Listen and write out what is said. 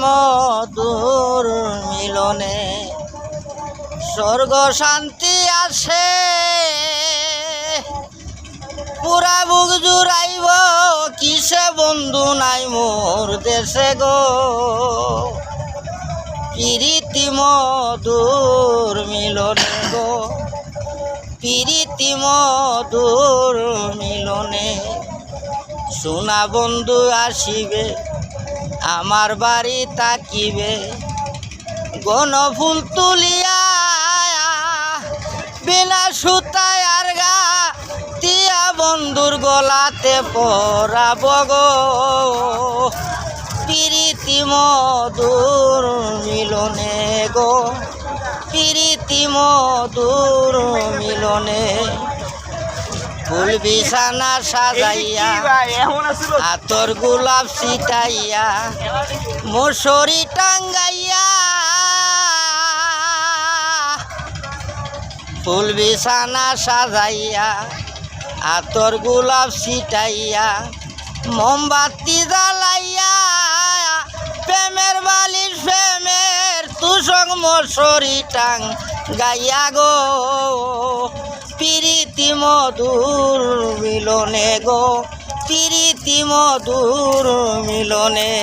মধুর মিলনে স্বর্গ শান্তি আসে, পুরা বুক জুড়াইব কিসে বন্ধু নাই মোর দেশে গো। প্রীতি মধুর মিলনে গো, প্রীতি মধুর মিলনে সোনা বন্ধু আসিবে আমার বাড়ি তাকিবে, গণফুল তুলিয়া বিনা সুতায় আর গা তিয়া বন্ধুর গলাতে পরাব গো। প্রীতি মধুর মিলনে গো, প্রীতি মধুর মিলনে ফুল বিছানা সাজাইয়া আতর গোলাপ ছিটাইয়া মশারি টাঙ্গাইয়া, ফুল বিছানা সাজাইয়া আতর গোলাপ ছিটাইয়া মোমবাতি জ্বালাইয়া প্রেমের বালির প্রেমের তুসং মশারি টাঙ্গাইয়া গো। প্রীতি মধুর মিলনে গো, প্রীতি মধুর মিলনে।